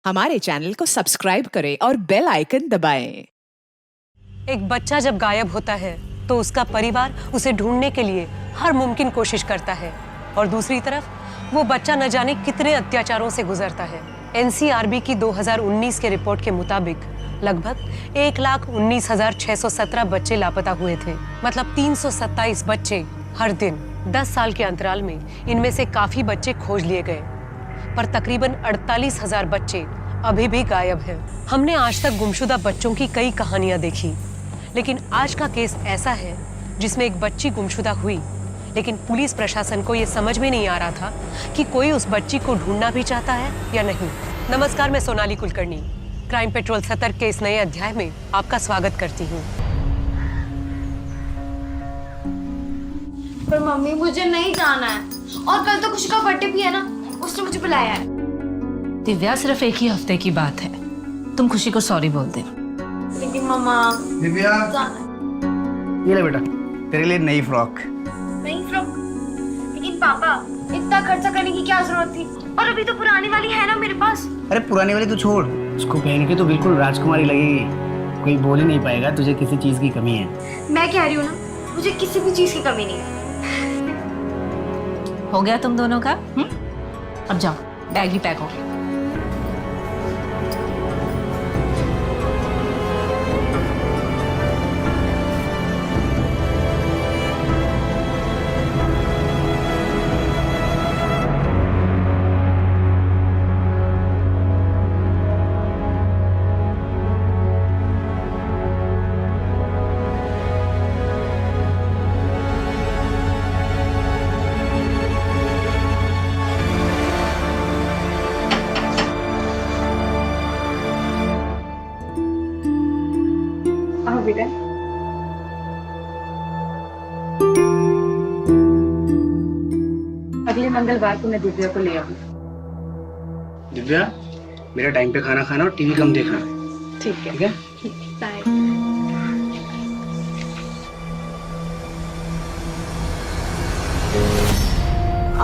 हमारे चैनल को सब्सक्राइब करें और बेल आइकन दबाएं। एक बच्चा जब गायब होता है तो उसका परिवार उसे ढूंढने के लिए हर मुमकिन कोशिश करता है और दूसरी तरफ वो बच्चा न जाने कितने अत्याचारों से गुजरता है। एनसीआरबी की 2019 के रिपोर्ट के मुताबिक लगभग 1,19,617 बच्चे लापता हुए थे। मतलब 327 बच्चे हर दिन। 10 साल के अंतराल में इनमें से काफी बच्चे खोज लिए गए, पर तकरीबन 48,000 बच्चे अभी भी गायब हैं। हमने आज तक गुमशुदा बच्चों की कई कहानियां देखी, लेकिन आज का केस ऐसा है जिसमें एक बच्ची गुमशुदा हुई, लेकिन पुलिस प्रशासन को यह समझ में नहीं आ रहा था कि कोई उस बच्ची को ढूंढना भी चाहता है या नहीं। नमस्कार, मैं सोनाली कुलकर्णी क्राइम पेट्रोल सतर्क के इस नए अध्याय में आपका स्वागत करती हूँ। पर मम्मी मुझे नहीं जाना है, और कल तो खुशी का बर्थडे भी है ना, उसने मुझे बुलाया है। दिव्या, सिर्फ एक ही हफ्ते की बात है, तुम खुशी को सॉरी बोल दे। लेकिन मम्मा दिव्या, ये ले बेटा, तेरे लिए नई फ्रॉक। नई फ्रॉक? लेकिन पापा, इतना खर्चा करने की क्या जरूरत थी, और अभी तो पुरानी वाली है ना मेरे पास। अरे पुरानी वाली तो छोड़, उसको पहन के तो बिल्कुल राजकुमारी लगेगी, कोई बोल ही नहीं पाएगा तुझे किसी चीज की कमी है। मैं कह रही हूँ ना, मुझे किसी भी चीज की कमी नहीं है। हो गया तुम दोनों का? अब जाओ, बैग भी पैक हो गया। बेटा, अगले मंगलवार को मैं दिव्या को ले आऊंगी। दिव्या, मेरा टाइम पे खाना खाना और टीवी कम देखना। ठीक है। ठीक है? बाय।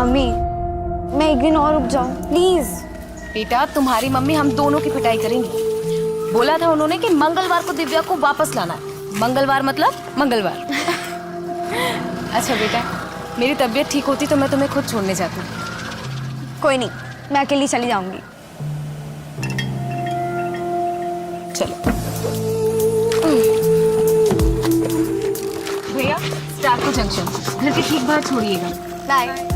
अम्मी, मैं एक दिन और रुक जाऊं प्लीज। बेटा, तुम्हारी मम्मी हम दोनों की पिटाई करेंगी। बोला था उन्होंने कि मंगलवार को दिव्या को वापस लाना है। मंगलवार मतलब मंगलवार। अच्छा बेटा, मेरी तबीयत ठीक होती तो मैं तुम्हें खुद छोड़ने जाती। कोई नहीं, मैं अकेली चली जाऊंगी। चलो भैया, स्टाफको जंक्शन, घर के ठीक बाहर छोड़िएगा। बाय।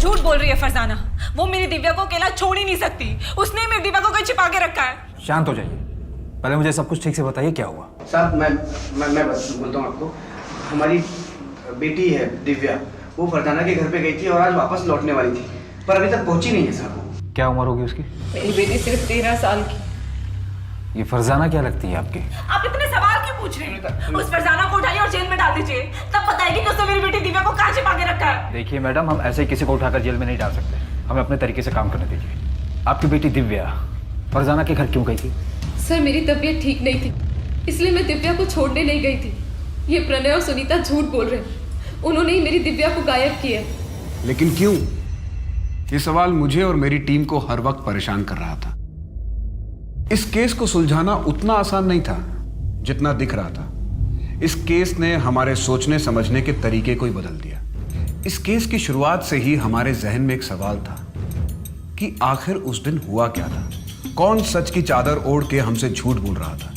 झूठ बोल रही है फरजाना, वो मेरी दिव्या को अकेला छोड़ ही नहीं सकती। उसने मेरी दिव्या को कहीं छिपा के रखा है। शांत हो जाइए, पहले मुझे सब कुछ ठीक से बताइए क्या हुआ। साहब, मैं बस बोलता हूँ आपको, हमारी बेटी है दिव्या, वो फरजाना के घर पे गई थी और आज वापस लौटने वाली थी, पर अभी तक पहुंची नहीं है साहब। क्या उम्र होगी उसकी? मेरी बेटी सिर्फ 13 साल की। ये फरजाना क्या लगती है आपकी? आप इतने सवाल क्यों पूछ रहे हैं? उस फरजाना को उठाइए और जेल में डाल दीजिए, तब बताएगी कि उसने मेरी बेटी दिव्या को कहाँ छिपा के रखा है। देखिए मैडम, हम ऐसे ही किसी को उठाकर जेल में नहीं डाल सकते, हमें अपने तरीके से काम करने दीजिए। आपकी बेटी दिव्या फरजाना के घर क्यों गई थी? सर, मेरी तबीयत ठीक नहीं थी, इसलिए मैं दिव्या को छोड़ने नहीं गई थी। ये प्रणय और सुनीता झूठ बोल रहे हैं, उन्होंने ही मेरी दिव्या को गायब किया। लेकिन क्यों? ये सवाल मुझे और मेरी टीम को हर वक्त परेशान कर रहा था। इस केस को सुलझाना उतना आसान नहीं था जितना दिख रहा था। इस केस ने हमारे सोचने समझने के तरीके को ही बदल दिया। इस केस की शुरुआत से ही हमारे जहन में एक सवाल था कि आखिर उस दिन हुआ क्या था, कौन सच की चादर ओढ़ के हमसे झूठ बोल रहा था।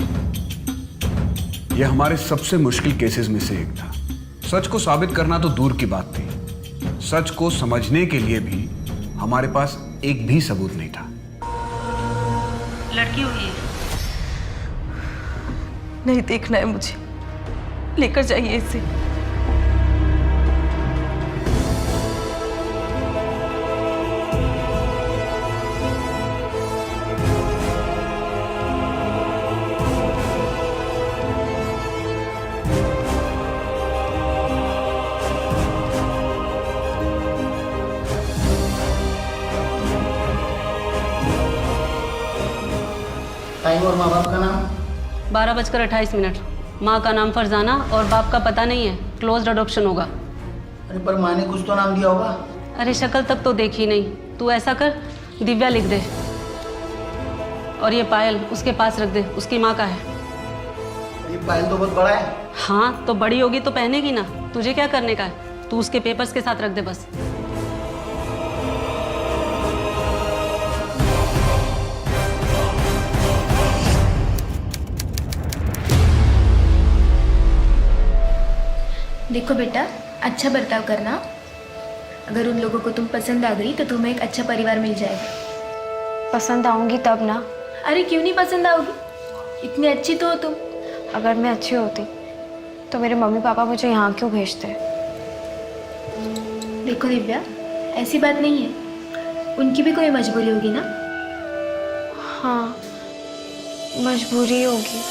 यह हमारे सबसे मुश्किल केसेस में से एक था। सच को साबित करना तो दूर की बात थी, सच को समझने के लिए भी हमारे पास एक भी सबूत नहीं था। लड़की हुई है। नहीं देखना है मुझे, लेकर जाइए इसे। टाइम और माँ बाप का नाम? 12:28। माँ का नाम फरजाना और बाप का पता नहीं है, क्लोज्ड अडॉप्शन होगा। अरे पर माँ ने कुछ तो नाम दिया होगा। अरे शक्ल तक तो देखी नहीं, तू ऐसा कर दिव्या लिख दे, और ये पायल उसके पास रख दे, उसकी माँ का है। ये पायल तो बहुत बड़ा है। हाँ तो बड़ी होगी तो पहनेगी ना, तुझे क्या करने का है, तू उसके पेपर्स के साथ रख दे बस। देखो बेटा, अच्छा बर्ताव करना। अगर उन लोगों को तुम पसंद आ गई तो तुम्हें एक अच्छा परिवार मिल जाएगा। पसंद आऊंगी तब ना। अरे क्यों नहीं पसंद आओगी, इतनी अच्छी तो हो तुम। अगर मैं अच्छी होती तो मेरे मम्मी पापा मुझे यहाँ क्यों भेजते? देखो दिव्या, ऐसी बात नहीं है, उनकी भी कोई मजबूरी होगी ना। हाँ, मजबूरी होगी।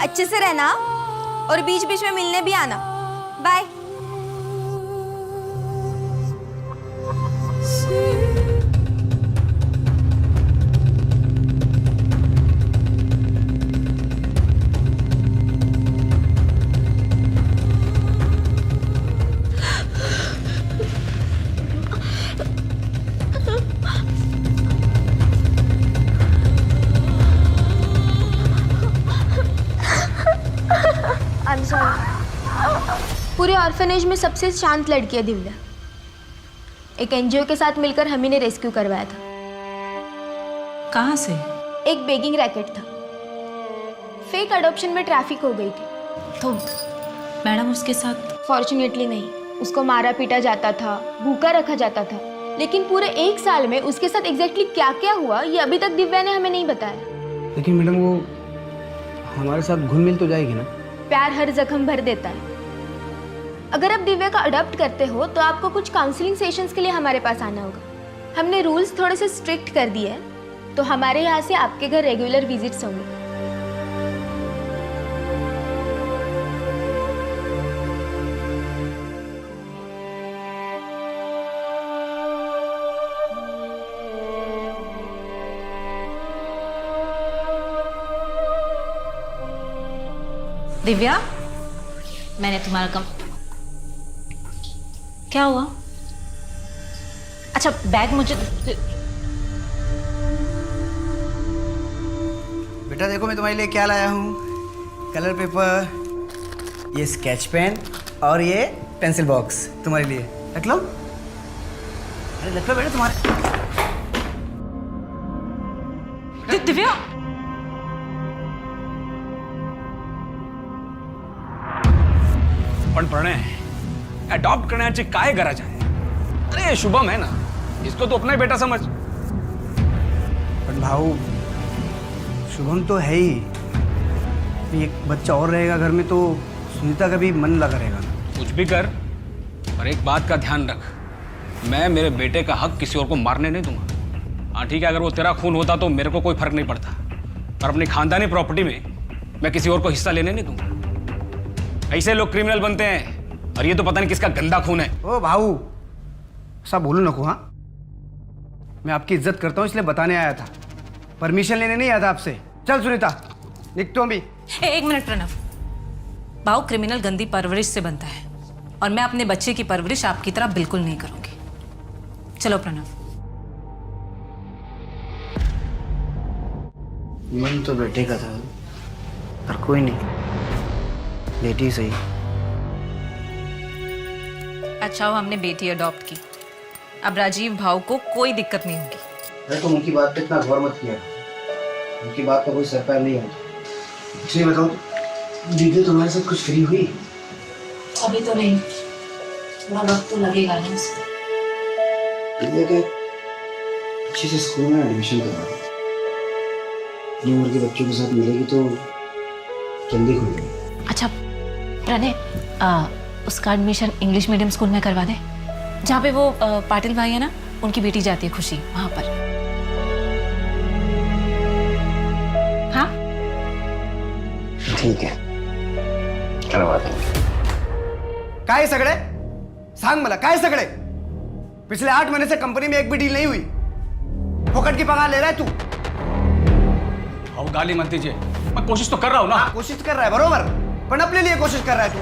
अच्छे से रहना और बीच बीच में मिलने भी आना। बाय। पूरे ऑर्फनेज में सबसे शांत लड़की है दिव्या। एक एनजीओ के साथ मिलकर हम ही ने रेस्क्यू करवाया था। कहाँ से? एक बेगिंग रैकेट था, फेक अडॉप्शन में ट्रैफिक हो गई थी। तो मैडम उसके साथ? फॉर्चुनेटली नहीं, उसको मारा पीटा जाता था, भूखा रखा जाता था, लेकिन पूरे 1 साल में उसके साथ एग्जैक्टली क्या क्या हुआ ये अभी तक दिव्या ने हमें नहीं बताया। लेकिन मैडम वो हमारे साथ घुल मिल तो जाएगी ना? प्यार हर जख्म भर देता है। अगर आप दिव्या का अडॉप्ट करते हो तो आपको कुछ काउंसलिंग सेशंस के लिए हमारे पास आना होगा। हमने रूल्स थोड़े से स्ट्रिक्ट कर दिए हैं, तो हमारे यहाँ से आपके घर रेगुलर विजिट्स होंगे। दिव्या, मैंने तुम्हारा क्या हुआ? अच्छा बैग मुझे। बेटा देखो मैं तुम्हारे लिए क्या लाया हूँ, कलर पेपर, ये स्केच पेन और ये पेंसिल बॉक्स तुम्हारे लिए। रख लो, अरे रख लो बेटा तुम्हारे। दिव्या, पण प्रणय अडॉप्ट करण्याची काय गरज आहे? अरे शुभम है ना, इसको तो अपना ही बेटा समझ। पर भाऊ शुभम तो है ही, एक बच्चा और रहेगा घर में तो सुनीता का भी मन लगा रहेगा ना। कुछ भी कर, पर एक बात का ध्यान रख, मैं मेरे बेटे का हक किसी और को मारने नहीं दूंगा। हाँ ठीक है, अगर वो तेरा खून होता तो मेरे को कोई फर्क नहीं पड़ता, पर अपनी खानदानी प्रॉपर्टी में मैं किसी और को हिस्सा लेने नहीं दूंगा। ऐसे लोग क्रिमिनल बनते हैं, और ये तो पता नहीं किसका गंदा खून है। ओ भाऊ ऐसा बोलो नको। हाँ मैं आपकी इज्जत करता हूँ इसलिए बताने आया था, परमिशन लेने नहीं आया था आपसे। चल सुनीता निकतो भी। एक मिनट प्रणव, भाव क्रिमिनल गंदी परवरिश से बनता है, और मैं अपने बच्चे की परवरिश आपकी तरह बिल्कुल नहीं करूंगी। चलो प्रणव। मन तो बेटे का था, पर कोई नहीं, बेटी सही। अच्छा हो हमने बेटी अडॉप्ट की, अब राजीव भाव को कोई दिक्कत नहीं होगी। अरे तुम उनकी बात पे इतना गौर मत किया, उनकी बात का कोई सर पैर नहीं है। इसलिए बताओ दीदी तुम्हारे साथ कुछ फ्री हुई? अभी तो नहीं, थोड़ा वक्त तो लगेगा ना। दीदी के अच्छे से स्कूल में एडमिशन करवा दो, अपनी उम्र के बच्चों के साथ मिलेगी तो जल्दी खुलेगी। अच्छा प्रणय, उसका एडमिशन इंग्लिश मीडियम स्कूल में करवा दे, जहाँ पे वो पाटिल भाई है ना, उनकी बेटी जाती है खुशी, वहां पर। हाँ ठीक है, करवा देंगे। काय सगळे सांग मला, काय सगळे? पिछले 8 महीने से कंपनी में एक भी डील नहीं हुई। फोकट की पगार ले रहा है तू। भाऊ गाली मत दीजिए, मैं कोशिश तो कर रहा हूँ ना। कोशिश कर रहा है बरोबर, पर अपने लिए कोशिश कर रहा है तू।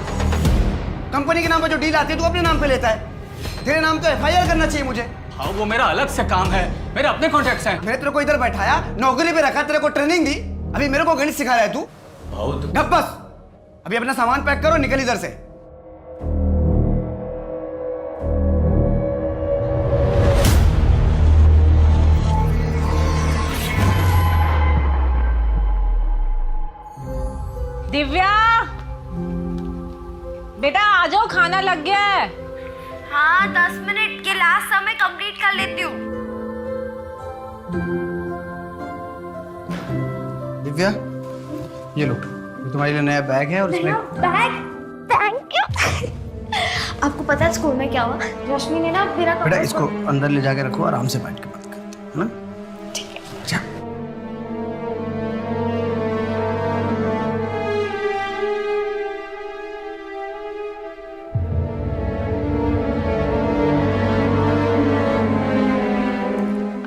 कंपनी के नाम पर जो डील आती है तू अपने नाम पे लेता है। तेरे नाम तो FIR करना चाहिए मुझे। हाँ वो मेरा अलग से काम है, मेरे अपने कॉन्ट्रैक्ट्स हैं। मैंने तेरे को इधर बैठाया, नौकरी पे रखा, तेरे को ट्रेनिंग दी, अभी मेरे को गणित सिखा रहा है तू। भाऊ तो ढप बस, अभी अपना सामान पैक करो, निकल इधर से। दिव्या, बेटा आ जाओ, खाना लग गया है। हाँ 10 मिनट के लास्ट समय कंप्लीट कर लेती हूँ। दिव्या, ये लो, ये तुम्हारे लिए नया बैग है और इसमें बैग, थैंक यू। आपको पता है स्कूल में क्या हुआ? रश्मि ने ना मेरा बेटा इसको अंदर ले जाके रखो, आराम से बैठ के बात करते हैं, है ना? ठीक है। अच्छा।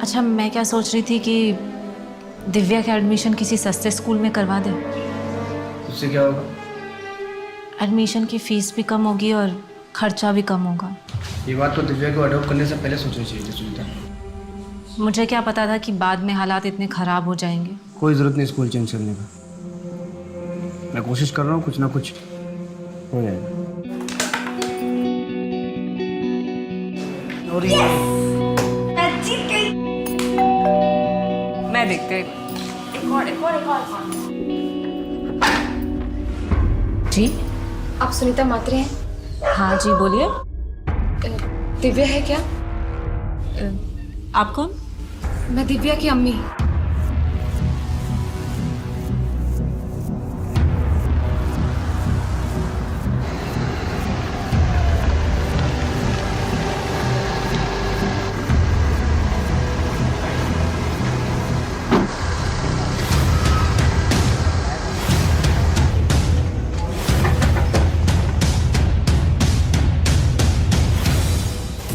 अच्छा, मैं क्या सोच रही थी कि दिव्या का एडमिशन किसी सस्ते स्कूल में करवा दें। उससे क्या होगा? एडमिशन की फीस भी कम होगी और खर्चा भी कम होगा। ये बात तो दिव्या को अडॉप्ट करने से पहले सोचनी चाहिए थी सुनीता। मुझे क्या पता था कि बाद में हालात इतने खराब हो जाएंगे। कोई जरूरत नहीं स्कूल चेंज करने का। मैं कोशिश कर रहा हूँ, कुछ ना कुछ हो जाएगा। और मैं देखते जी। आप सुनीता मात्रे हैं? हाँ जी, बोलिए। दिव्या है क्या? आप कौन? मैं दिव्या की अम्मी।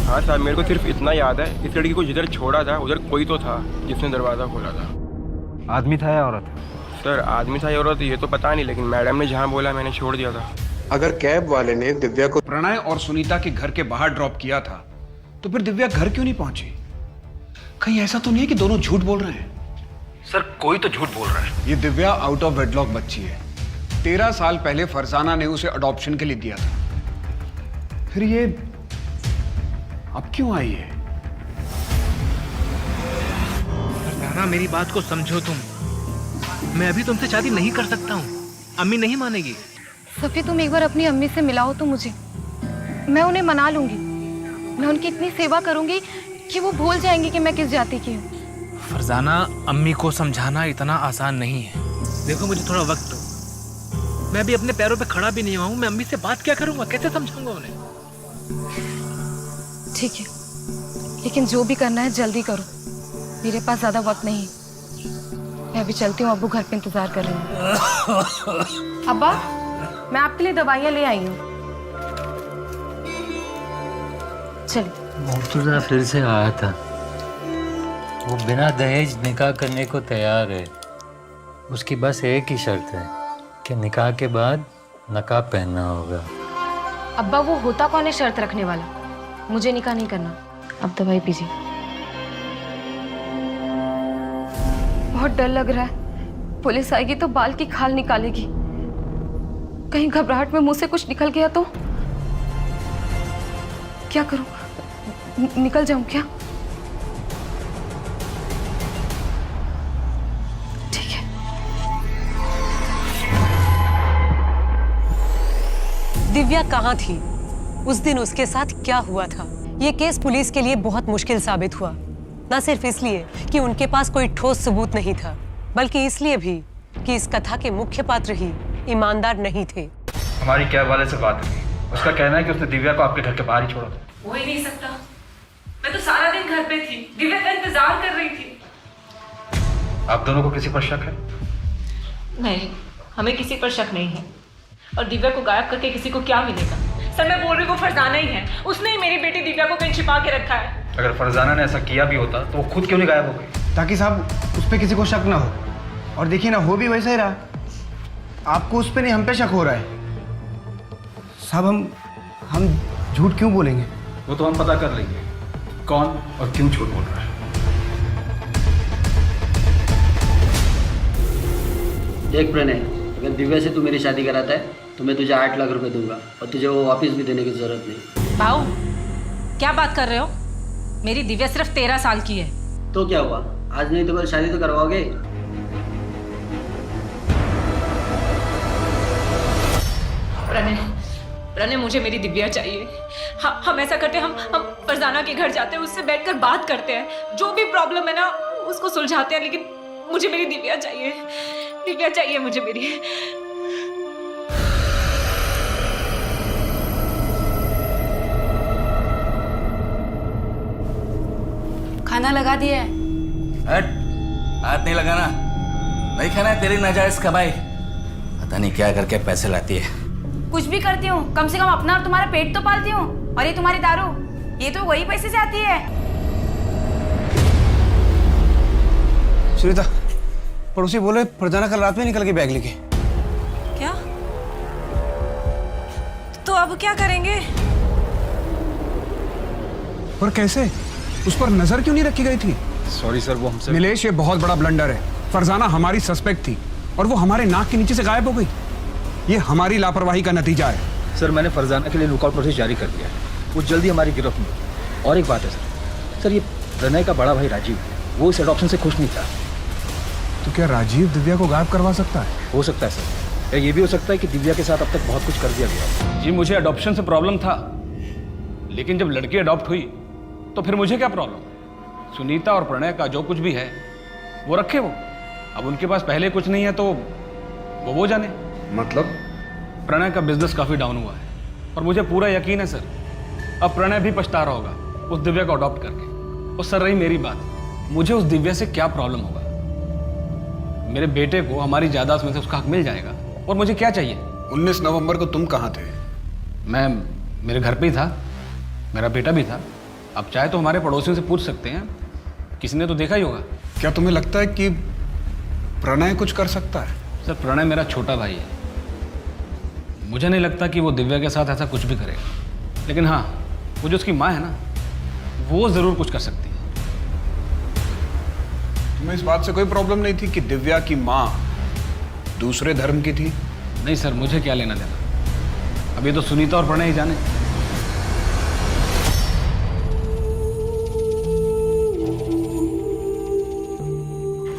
हाँ साहब, मेरे को सिर्फ इतना याद है, इस लड़की को जिधर छोड़ा था उधर कोई तो था जिसने दरवाज़ा खोला था। आदमी था या औरत? सर आदमी था या औरत ये तो पता नहीं, लेकिन मैडम ने जहाँ बोला मैंने छोड़ दिया था। अगर कैब वाले ने दिव्या को प्रणय और सुनीता के घर के बाहर ड्रॉप किया था तो फिर दिव्या घर क्यों नहीं पहुंची? कहीं ऐसा तो नहीं है कि दोनों झूठ बोल रहे हैं? सर कोई तो झूठ बोल रहा है। ये दिव्या आउट ऑफ वेडलॉक बच्ची है। 13 साल पहले फरजाना ने उसे अडॉप्शन के लिए दिया था। फिर ये अब क्यों आई है? फरजाना, मेरी बात को समझो तुम। मैं अभी तुमसे शादी नहीं कर सकता हूँ, अम्मी नहीं मानेगी। सफी, तुम एक बार अपनी अम्मी से मिलाओ तो मुझे, मैं उन्हें मना लूंगी। मैं उनकी इतनी सेवा करूंगी कि वो भूल जाएंगी कि मैं किस जाति की हूँ। फरजाना, अम्मी को समझाना इतना आसान नहीं है। देखो मुझे थोड़ा वक्त दो, मैं अभी अपने पैरों पे खड़ा भी नहीं हुआ हूँ। मैं अम्मी से बात क्या करूंगा, कैसे समझाऊंगा उन्हें? ठीक है, लेकिन जो भी करना है जल्दी करो, मेरे पास ज्यादा वक्त नहीं। मैं अभी चलती हूँ, अब्बू घर पे इंतजार कर रहे हैं। अब्बा, मैं आपके लिए दवाइयाँ ले आई हूँ। चलिए। मुर्तजा फिर से आया था। वो बिना दहेज निकाह करने को तैयार है। उसकी बस एक ही शर्त है कि निकाह के बाद नकाब पहनना होगा। अब्बा, वो होता कौन है शर्त रखने वाला? मुझे निकाह नहीं करना। अब दवाई पीजिए। बहुत डर लग रहा है, पुलिस आएगी तो बाल की खाल निकालेगी। कहीं घबराहट में मुंह से कुछ निकल गया तो क्या करूं? निकल जाऊं क्या? ठीक है। दिव्या कहाँ थी उस दिन? उसके साथ क्या हुआ था? ये केस पुलिस के लिए बहुत मुश्किल साबित हुआ, न सिर्फ इसलिए कि उनके पास कोई ठोस सबूत नहीं था, बल्कि इसलिए भी कि इस कथा के मुख्य पात्र ही ईमानदार नहीं थे। हमारी कैब वाले से बात हुई, उसका कहना है कि उसने दिव्या को आपके घर के बाहर ही छोड़ा था। हो ही नहीं सकता, मैं तो सारा दिन घर पे थी, दिव्या का इंतजार कर रही थी। आप दोनों को किसी पर शक है? नहीं, हमें किसी पर शक नहीं है। और दिव्या को गायब करके किसी को क्या मिलेगा? सर मैं बोल रही हूँ वो फरजाना ही है, उसने ही मेरी बेटी दिव्या को कहीं छिपा के रखा है। अगर फरजाना ने ऐसा किया भी होता तो वो खुद क्यों नहीं गायब हो गई? ताकि साहब उस पर किसी को शक ना हो, और देखिए ना हो भी वैसा ही रहा। आपको उस पर नहीं हम पे शक हो रहा है साहब। हम झूठ क्यों बोलेंगे? वो तो हम पता कर लेंगे कौन और क्यों झूठ बोल रहा है। देख प्रणय, अगर दिव्या से तू मेरी शादी कराता है तो मैं तुझे 8 लाख रुपए दूंगा और तुझे वो वापस भी देने की जरूरत नहीं। भाऊ क्या बात कर रहे हो? मेरी दिव्या सिर्फ 13 साल की है। तो क्या हुआ, आज नहीं तो कल शादी तो करवाओगे? प्रणय मुझे मेरी दिव्या चाहिए। हम ऐसा करते हैं, हम फरजाना के घर जाते हैं, उससे बैठकर बात करते हैं, जो भी प्रॉब्लम है ना उसको सुलझाते हैं, लेकिन मुझे मेरी दिव्या चाहिए। दिव्या चाहिए मुझे मेरी। खाना लगा दिया है। हट, हाथ नहीं लगाना। नहीं खाना है तेरी नाजायज कमाई। पता नहीं क्या करके पैसे लाती है। कुछ भी करती हूँ, कम से कम अपना और तुम्हारा पेट तो पालती हूँ। और ये तुम्हारी दारू, ये तो वही पैसे से आती है। सुनीता, पड़ोसी बोले फरजाना कल रात में निकल के बैग लेके। क्या? तो अब क्या करेंगे? पर कैसे? उस पर नजर क्यों नहीं रखी गई थी? सॉरी सर, वो हमसे। नीलेश, ये बहुत बड़ा ब्लंडर है। फरजाना हमारी सस्पेक्ट थी और वो हमारे नाक के नीचे से गायब हो गई। ये हमारी लापरवाही का नतीजा है। सर मैंने फरजाना के लिए लुकआउट नोटिस जारी कर दिया है, वो जल्दी हमारी गिरफ्त में। और एक बात है सर, ये प्रणय का बड़ा भाई राजीव, वो इस एडॉप्शन से खुश नहीं था। तो क्या राजीव दिव्या को गायब करवा सकता है? हो सकता है सर, या ये भी हो सकता है कि दिव्या के साथ अब तक बहुत कुछ कर दिया गया। जी मुझे अडॉप्शन से प्रॉब्लम था, लेकिन जब लड़की अडॉप्ट हुई तो फिर मुझे क्या प्रॉब्लम? सुनीता और प्रणय का जो कुछ भी है वो रखे वो। अब उनके पास पहले कुछ नहीं है तो वो जाने। मतलब? प्रणय का बिजनेस काफ़ी डाउन हुआ है और मुझे पूरा यकीन है सर, अब प्रणय भी पछता रहा होगा उस दिव्या को अडॉप्ट करके। और सर रही मेरी बात, मुझे उस दिव्या से क्या प्रॉब्लम होगा? मेरे बेटे को हमारी जायदाद में से उसका हक मिल जाएगा, और मुझे क्या चाहिए? 19 नवंबर को तुम कहाँ थे? मैं मेरे घर पे ही था, मेरा बेटा भी था। अब चाहे तो हमारे पड़ोसियों से पूछ सकते हैं, किसी ने तो देखा ही होगा। क्या तुम्हें लगता है कि प्रणय कुछ कर सकता है? सर प्रणय मेरा छोटा भाई है, मुझे नहीं लगता कि वो दिव्या के साथ ऐसा कुछ भी करेगा। लेकिन हाँ, वो जो उसकी माँ है ना, वो ज़रूर कुछ कर सकती है। तुम्हें इस बात से कोई प्रॉब्लम नहीं थी कि दिव्या की माँ दूसरे धर्म की थी? नहीं सर, मुझे क्या लेना देना, अब ये तो सुनीता और प्रणय ही जाने।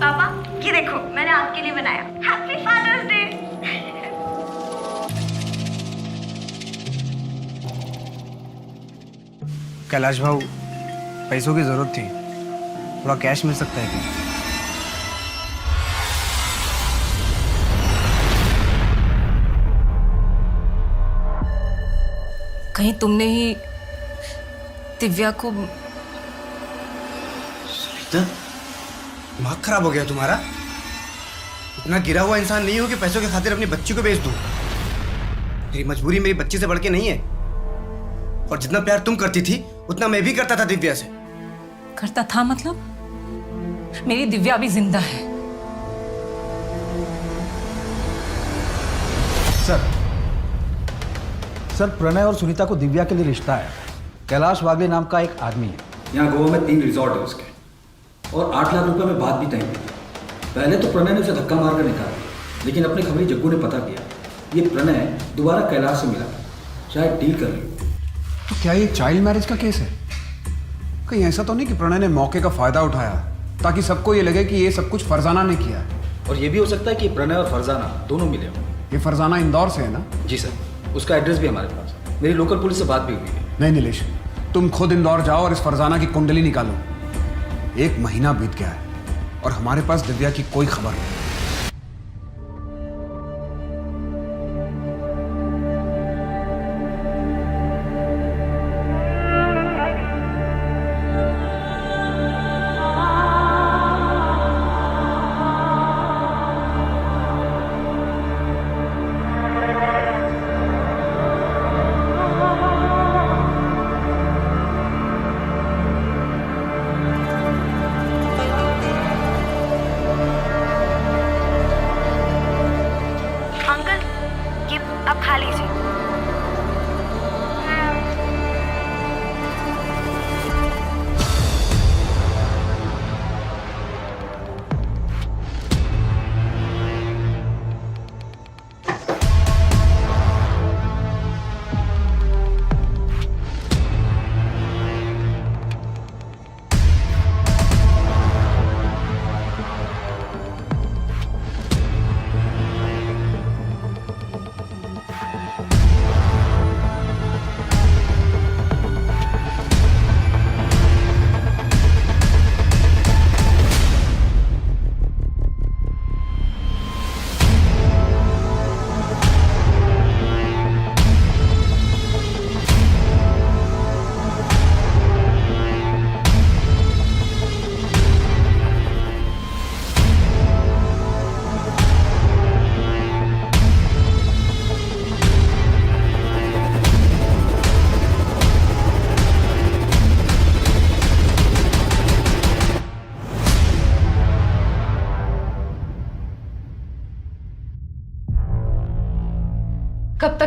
पापा ये देखो मैंने आपके लिए बनाया। Happy father's day. कैलाश भाऊ, पैसों की जरूरत थी, थोड़ा कैश मिल सकता है क्या? कहीं तुमने ही दिव्या को? दिमाग खराब हो गया तुम्हारा? इतना गिरा हुआ इंसान नहीं हो कि पैसों के खातिर अपनी बच्ची को बेच दूं। मेरी मजबूरी मेरी बच्ची से बढ़ के नहीं है, और जितना प्यार तुम करती थी उतना मैं भी करता था दिव्या से। करता था मतलब? मेरी दिव्या अभी जिंदा है। सर प्रणय और सुनीता को दिव्या के लिए रिश्ता है। कैलाश वागले नाम का एक आदमी है। यहाँ गोवा में 3 रिजॉर्ट है उसके, और 8 लाख रुपए में बात भी तय हुई। पहले तो प्रणय ने उसे धक्का मारकर निकाला, लेकिन अपने खबरी जग्गू ने पता किया ये प्रणय दोबारा कैलाश से मिला, शायद डील कर ली। तो क्या ये चाइल्ड मैरिज का केस है? कहीं ऐसा तो नहीं कि प्रणय ने मौके का फायदा उठाया ताकि सबको ये लगे कि ये सब कुछ फरजाना ने किया है? और ये भी हो सकता है कि प्रणय और फरजाना दोनों मिले हों। ये फरजाना इंदौर से है ना? जी सर, उसका एड्रेस भी हमारे पास है, मेरी लोकल पुलिस से बात भी हुई है। नहीं नीलेश, तुम खुद इंदौर जाओ और इस फरजाना की कुंडली निकालो। 1 महीना बीत गया है और हमारे पास दिव्या की कोई खबर नहीं।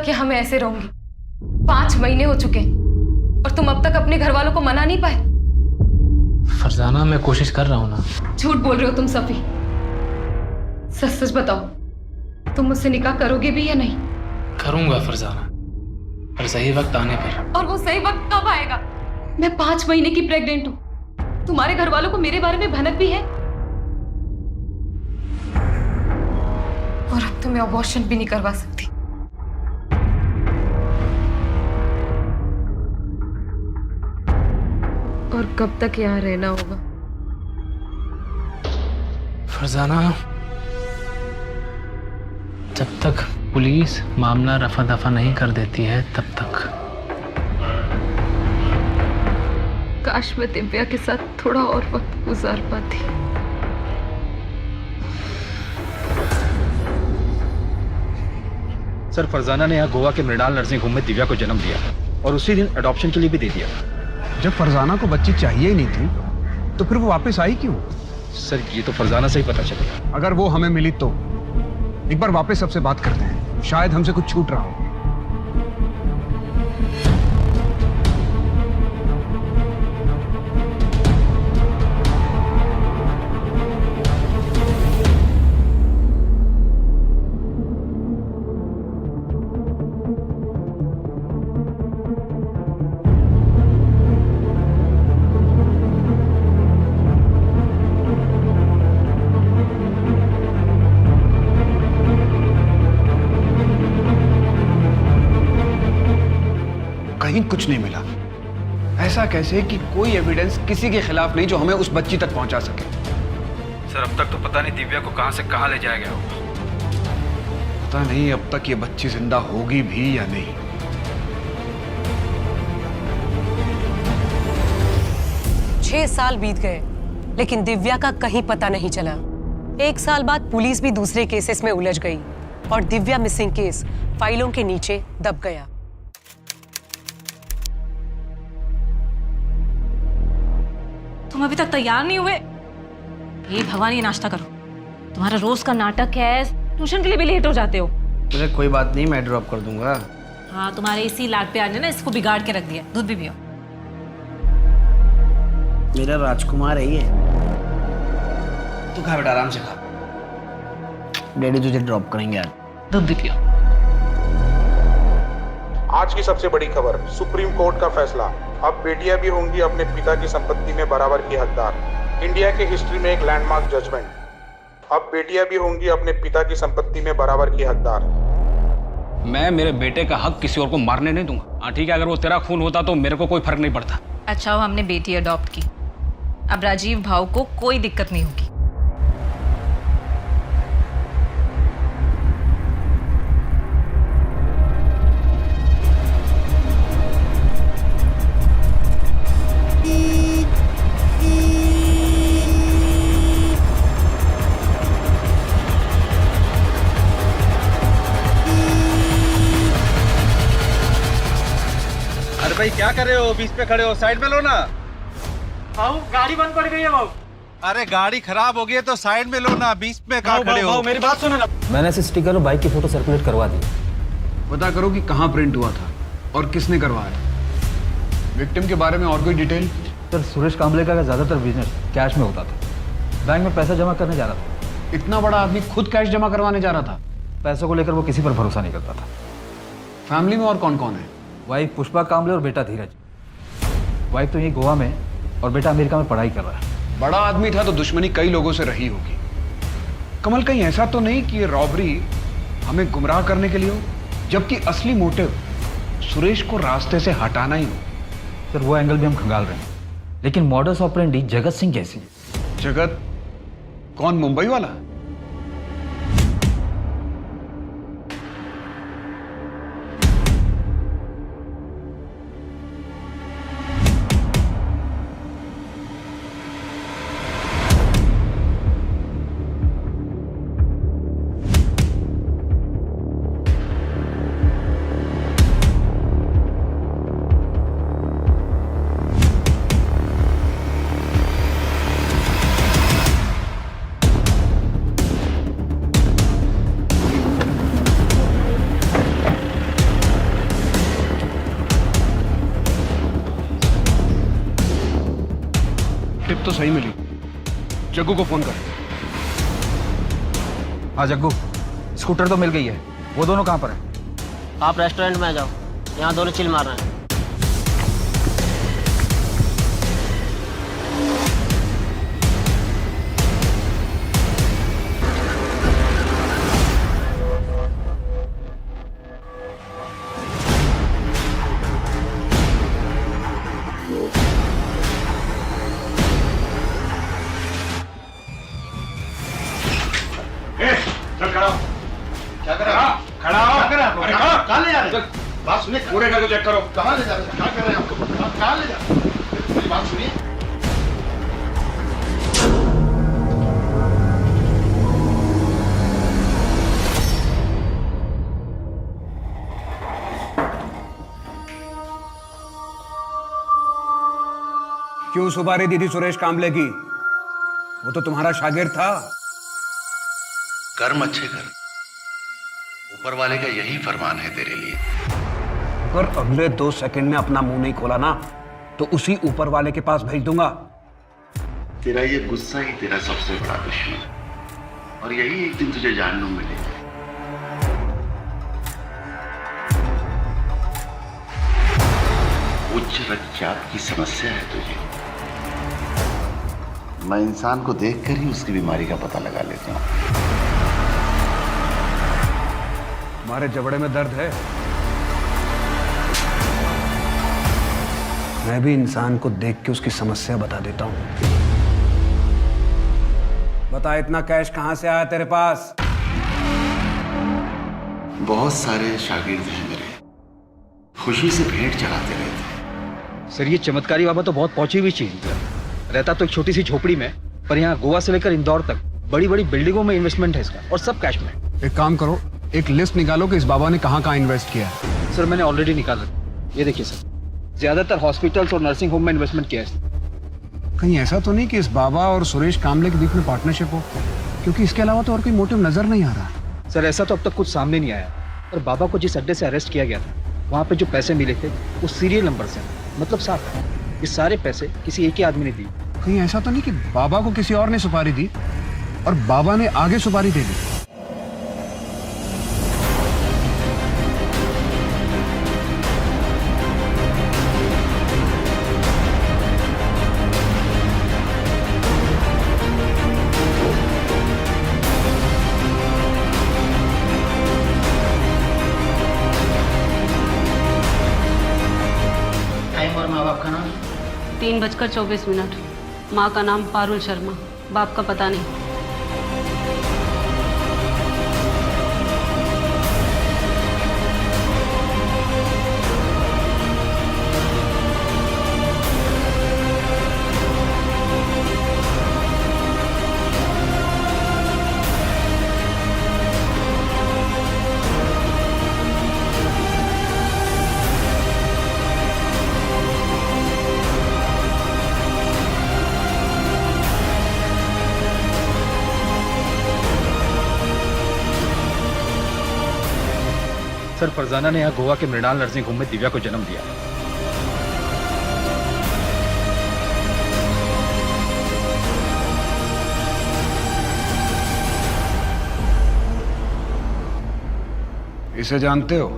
क्या हमें ऐसे रहूंगी? 5 महीने हो चुके हैं और तुम अब तक अपने घर वालों को मना नहीं पाए। फरजाना, मैं कोशिश कर रहा हूँ ना। झूठ बोल रहे हो तुम सफी। सच सच बताओ, तुम मुझसे निकाह करोगे भी या नहीं? करूंगा फरजाना, पर सही वक्त आने पर। और वो सही वक्त कब आएगा? मैं 5 महीने की प्रेग्नेंट हूँ। तुम्हारे घर वालों को मेरे बारे में भनक भी है और अब तो मैं अबॉर्शन भी नहीं करवा सकती। और कब तक यहाँ रहना होगा? फरजाना, जब तक पुलिस मामला रफा दफा नहीं कर देती है तब तक। काश मैं दिव्या के साथ थोड़ा और वक्त गुजार पाती। सर, फरजाना ने यहाँ गोवा के मृणाल नर्सिंग होम में दिव्या को जन्म दिया और उसी दिन अडॉप्शन के लिए भी दे दिया। जब फरजाना को बच्ची चाहिए ही नहीं थी तो फिर वो वापस आई क्यों? सर, ये तो फरजाना से ही पता चलेगा। अगर वो हमें मिली तो एक बार वापस सबसे बात करते हैं, शायद हमसे कुछ छूट रहा हो। कहीं कुछ नहीं मिला। ऐसा कैसे कि कोई एविडेंस किसी के खिलाफ नहीं जो हमें उस बच्ची तक पहुंचा सके? सर, अब तक तो पता नहीं दिव्या को कहां से कहां ले जाया गया होगा। पता नहीं अब तक ये बच्ची जिंदा होगी भी या नहीं। छह साल बीत गए लेकिन दिव्या का कहीं पता नहीं चला। 1 साल बाद पुलिस भी दूसरे केसेस में उलझ गई और दिव्या मिसिंग केस फाइलों के नीचे दब गया। तुम अभी तक तैयार नहीं हुए? ये भगवान, ये नाश्ता करो। तुम्हारा रोज का नाटक है, ट्यूशन के लिए भी लेट हो जाते हो। अरे कोई बात नहीं, मैं ड्रॉप कर दूंगा। हाँ, तुम्हारे इसी लाड प्यार ने ना इसको बिगाड़ के रख दिया। दूध भी पियो। मेरा राजकुमार है ये। तू खा बेटा, आराम से खा। डैडी तुझे ड्रॉप करेंगे आज। दूध भी पियो। आज की सबसे बड़ी खबर, सुप्रीम कोर्ट का फैसला। अब बेटियां भी होंगी अपने पिता की संपत्ति में बराबर की हकदार। इंडिया की हिस्ट्री में एक लैंडमार्क जजमेंट। अब बेटियां भी होंगी अपने पिता की संपत्ति में बराबर की हकदार। मैं मेरे बेटे का हक किसी और को मारने नहीं दूंगा। हाँ ठीक है, अगर वो तेरा खून होता तो मेरे को कोई फर्क नहीं पड़ता। अच्छा हो हमने बेटी अडॉप्ट की। अब राजीव भाव को कोई दिक्कत नहीं होगी। भाई क्या कर रहे हो? बीच पे खड़े हो, साइड में लो ना। भाऊ, गाड़ी बंद पड़ गई है भाऊ। अरे गाड़ी खराब हो गई है तो साइड में लो ना, बीच में कहाँ खड़े हो? मेरी बात सुनो ना। मैंने ऐसे स्टिकर और बाइक की फोटो सर्कुलेट करवा दी। पता करो कि कहाँ प्रिंट हुआ था और किसने करवाया। विक्टिम के बारे में और कोई डिटेल? सर, सुरेश कांबले का ज्यादातर बिजनेस कैश में होता था। बैंक में पैसा जमा करने जा रहा था। इतना बड़ा आदमी खुद कैश जमा करवाने जा रहा था? पैसों को लेकर वो किसी पर भरोसा नहीं करता था। फैमिली में और कौन कौन है? वाइफ पुष्पा कांबले और बेटा धीरज। वाइफ तो यही गोवा में और बेटा अमेरिका में पढ़ाई कर रहा है। बड़ा आदमी था तो दुश्मनी कई लोगों से रही होगी। कमल, कहीं ऐसा तो नहीं कि ये रॉबरी हमें गुमराह करने के लिए हो, जबकि असली मोटिव सुरेश को रास्ते से हटाना ही हो? सर, वो एंगल भी हम खंगाल रहे हैं, लेकिन मॉडस ऑपरेंडी जगत सिंह कैसी? जगत कौन? मुंबई वाला? टिप तो सही मिली। जग्गू को फोन कर। हाँ जग्गू, स्कूटर तो मिल गई है, वो दोनों कहाँ पर है? आप रेस्टोरेंट में आ जाओ, यहाँ दोनों चिल मार रहे हैं। क्या कर रहा? खड़ा हो। क्या कर रहा? अरे कहाँ ले जा रहे? बात सुनिए, पूरे घर को चेक करो। कहाँ ले जा रहे? क्या कर रहे हैं आप? कहाँ ले जा रहे? मेरी बात सुनिए। क्यों सुपारी दी थी सुरेश कामले की? वो तो तुम्हारा शागिर्द था। कर्म अच्छे कर, ऊपर वाले का यही फरमान है तेरे लिए। अगर अगले 2 सेकंड में अपना मुंह नहीं खोला ना तो उसी ऊपर वाले के पास भेज दूंगा। तेरा ये गुस्सा ही तेरा सबसे बड़ा दुश्मन है और यही एक दिन तुझे जानने मिलेगा। उच्च रक्तचाप की समस्या है तुझे। मैं इंसान को देखकर ही उसकी बीमारी का पता लगा लेता हूँ। तुम्हारे जबड़े में दर्द है? मैं भी इंसान को देख के उसकी समस्या बता देता हूं। बता, इतना कैश कहां से आया तेरे पास? बहुत सारे शागिर्द हैं मेरे, खुशी से भेंट चढ़ाते रहते। सर ये चमत्कारी बाबा तो बहुत पहुंची हुई चीज है। रहता तो एक छोटी सी झोपड़ी में, पर यहाँ गोवा से लेकर इंदौर तक बड़ी बड़ी बिल्डिंगों में इन्वेस्टमेंट है इसका, और सब कैश में। एक काम करो, एक लिस्ट निकालो कि इस बाबा ने कहाँ इन्वेस्ट किया है। सर मैंने ऑलरेडी निकाला, ये देखिए सर, ज्यादातर हॉस्पिटल्स और नर्सिंग होम में इन्वेस्टमेंट किया है। कहीं ऐसा तो नहीं कि इस बाबा और सुरेश कामले के बीच में पार्टनरशिप हो? क्योंकि इसके अलावा तो और कोई मोटिव नजर नहीं आ रहा। सर ऐसा तो अब तक कुछ सामने नहीं आया, और बाबा को जिस अड्डे से अरेस्ट किया गया था वहाँ पे जो पैसे मिले थे वो सीरियल नंबर से, मतलब साफ है ये सारे पैसे किसी एक ही आदमी ने दिए। कहीं ऐसा तो नहीं कि बाबा को किसी और ने सुपारी दी और बाबा ने आगे सुपारी दे दी? टाइम और माँ बाप का नाम? 3:24। माँ का नाम पारुल शर्मा, बाप का पता नहीं। सर फरजाना ने यहाँ गोवा के मृणाल नर्सिंग होम में दिव्या को जन्म दिया। इसे जानते हो?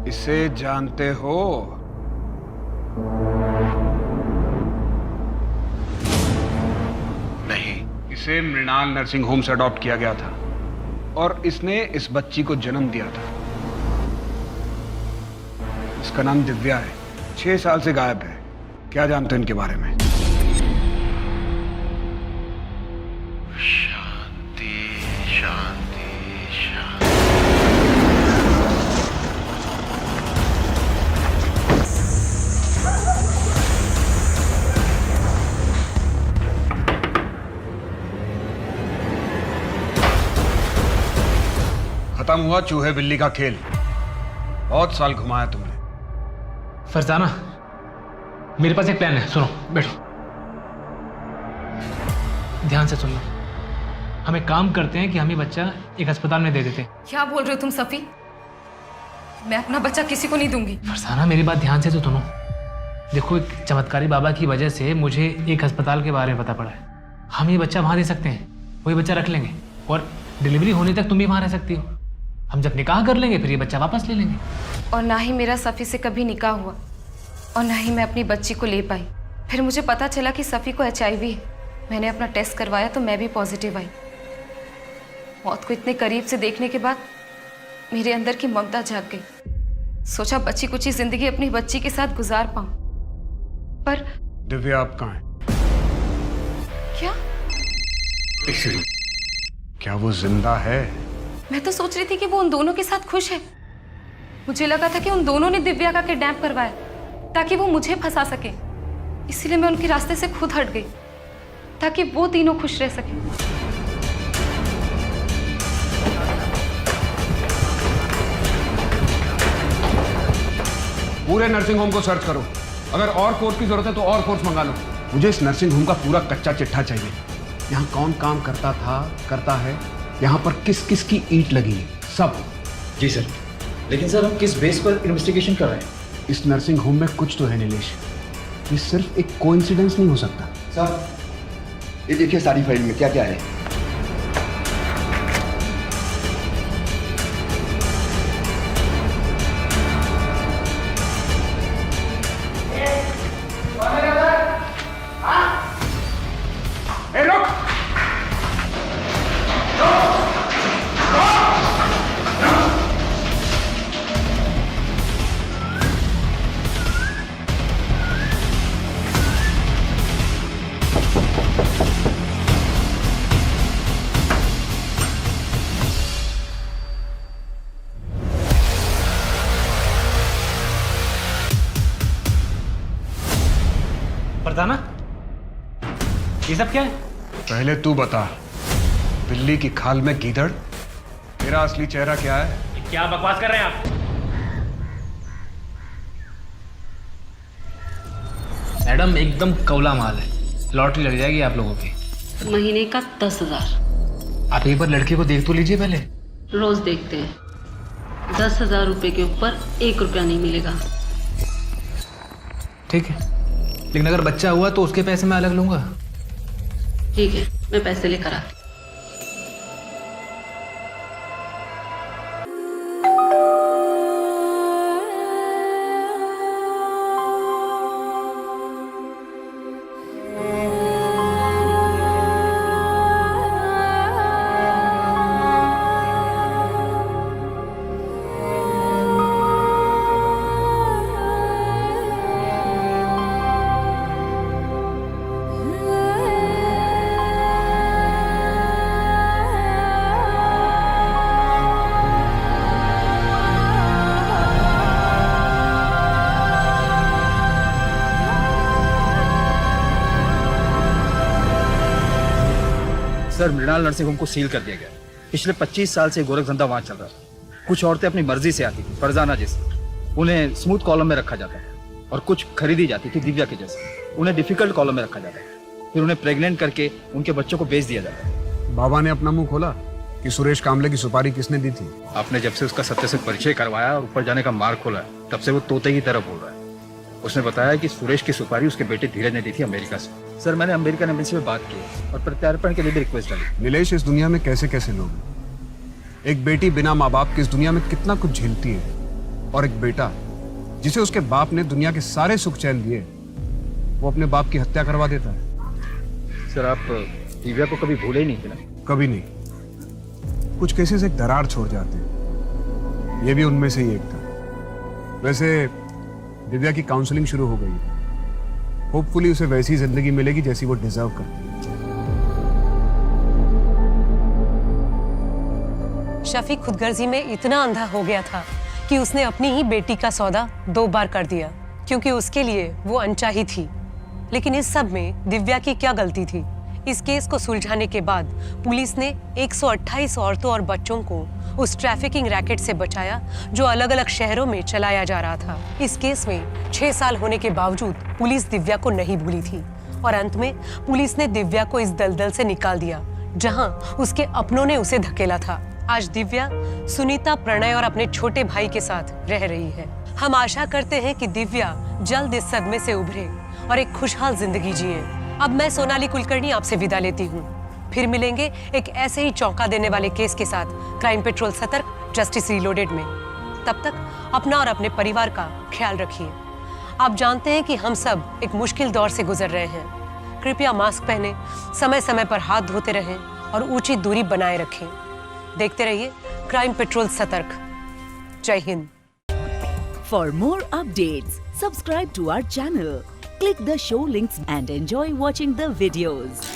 इसे जानते हो? नहीं। इसे मृणाल नर्सिंग होम से अडॉप्ट किया गया था और इसने इस बच्ची को जन्म दिया था। इसका नाम दिव्या है, 6 साल से गायब है। क्या जानते हो इनके बारे में? शांति शांति शांति। खत्म हुआ चूहे बिल्ली का खेल। बहुत साल घुमाया तुमने। फरजाना, मेरे पास एक प्लान है, सुनो, बैठो, ध्यान से सुनना। हम एक काम करते हैं कि हम ये बच्चा एक अस्पताल में दे देते हैं। क्या बोल रहे हो तुम सफी? मैं अपना बच्चा किसी को नहीं दूंगी। फरजाना मेरी बात ध्यान से तो सुनो। देखो, एक चमत्कारी बाबा की वजह से मुझे एक अस्पताल के बारे में पता पड़ा है। हम ये बच्चा वहाँ दे सकते हैं, वही बच्चा रख लेंगे और डिलीवरी होने तक तुम भी वहाँ रह सकती हो। हम जब निकाह कर लेंगे फिर ये बच्चा वापस ले लेंगे। और ना ही मेरा सफ़ी से कभी निकाह हुआ और ना ही मैं अपनी बच्ची को ले पाई। फिर मुझे पता चला कि सफ़ी को HIV है। मैंने अपना टेस्ट करवाया तो मैं भी पॉजिटिव आई। मौत को इतने करीब से देखने के बाद मेरे अंदर की ममता जाग गई। सोचा बच्ची कुछ जिंदगी अपनी बच्ची के साथ गुजार पाऊं, पर दिव्या आप कहाँ हैं? क्या? क्या वो जिंदा है? मैं तो सोच रही थी कि वो उन दोनों के साथ खुश है। मुझे लगा था कि उन दोनों ने दिव्या का किडनैप करवाया ताकि वो मुझे फंसा सके। इसीलिए मैं उनके रास्ते से खुद हट गई ताकि वो तीनों खुश रह सके। पूरे नर्सिंग होम को सर्च करो। अगर और फोर्स की जरूरत है तो और फोर्स मंगा लो। मुझे इस नर्सिंग होम का पूरा कच्चा चिट्ठा चाहिए। यहाँ कौन काम करता था, करता है, यहाँ पर किस किस की ईंट लगी है, सब। जी सर, लेकिन सर हम किस बेस पर इन्वेस्टिगेशन कर रहे हैं? इस नर्सिंग होम में कुछ तो है नीलेश। ये सिर्फ एक कोइंसिडेंस नहीं हो सकता। सर ये देखिए सारी फाइल में क्या क्या है। फरजाना, ये सब क्या है? पहले तू बता, बिल्ली की खाल में गीदड़, तेरा असली चेहरा क्या है? क्या बकवास कर रहे हैं आप? मैडम एकदम कौला माल है, लॉटरी लग जाएगी आप लोगों की। महीने का 10,000। आप एक बार लड़के को देख तो लीजिए पहले। रोज देखते हैं। 10,000 रुपए के ऊपर 1 रुपया नहीं मिलेगा। ठीक है, लेकिन अगर बच्चा हुआ तो उसके पैसे मैं अलग लूंगा। ठीक है, मैं पैसे लेकर आती। सर, मृणाल नर्सिंग होम को सील कर दिया गया। पिछले 25 साल से गोरख धंधा वहाँ चल रहा था। कुछ औरतें अपनी मर्जी से आती थी, फरजाना जैसे, उन्हें स्मूथ कॉलम में रखा जाता था, और कुछ खरीदी जाती थी दिव्या के जैसे, उन्हें डिफिकल्ट कॉलम में रखा जाता था। फिर उन्हें प्रेग्नेंट करके उनके बच्चों को बेच दिया जाता है। बाबा ने अपना मुंह खोला कि सुरेश कामले की सुपारी किसने दी थी। आपने जब से उसका सत्य से परिचय करवाया और ऊपर जाने का मार्ग खोला, तब से वो तोते की तरह बोल रहा है। उसने बताया कि सुरेश की सुपारी उसके बेटे धीरज ने दी थी अमेरिका से। सर, मैंने अमेरिकन एम्बेसी में बात की और प्रत्यार्पण के लिए भी रिक्वेस्ट डाली। नीलेश, इस दुनिया में कैसे कैसे लोग हैं। एक बेटी बिना माँ बाप के इस दुनिया में कितना कुछ झेलती है, और एक बेटा जिसे उसके बाप ने दुनिया के सारे सुख चैन दिए, वो अपने बाप की हत्या करवा देता है। सर, आप दिव्या को कभी भूले ही नहीं थे ना? कभी नहीं। कुछ केसेस एक दरार छोड़ जाते हैं, ये भी उनमें से ही एक था। वैसे दिव्या की काउंसलिंग शुरू हो गई है। होपफुली उसे वैसी जिंदगी मिलेगी जैसी वो डिजर्व करती है। शफी खुदगर्जी में इतना अंधा हो गया था कि उसने अपनी ही बेटी का सौदा 2 बार कर दिया, क्योंकि उसके लिए वो अनचाही थी। लेकिन इस सब में दिव्या की क्या गलती थी? इस केस को सुलझाने के बाद पुलिस ने 128 औरतों और बच्चों को उस ट्रैफिकिंग रैकेट से बचाया जो अलग अलग शहरों में चलाया जा रहा था। इस केस में 6 साल होने के बावजूद पुलिस दिव्या को नहीं भूली थी, और अंत में पुलिस ने दिव्या को इस दलदल से निकाल दिया जहां उसके अपनों ने उसे धकेला था। आज दिव्या सुनीता, प्रणय और अपने छोटे भाई के साथ रह रही है। हम आशा करते हैं कि दिव्या जल्द इस सदमे से उभरे और एक खुशहाल जिंदगी जिए। अब मैं सोनाली कुलकर्णी आपसे विदा लेती हूँ। फिर मिलेंगे एक ऐसे ही चौंका देने वाले केस के साथ क्राइम पेट्रोल सतर्क जस्टिस रीलोडेड में। तब तक अपना और अपने परिवार का ख्याल रखिए। आप जानते हैं कि हम सब एक मुश्किल दौर से गुजर रहे हैं। कृपया मास्क पहने, समय समय पर हाथ धोते रहें और उचित दूरी बनाए रखें। देखते रहिए क्राइम पेट्रोल सतर्क। जय Hind. For more updates, subscribe to our channel, click the show links and enjoy watching the videos.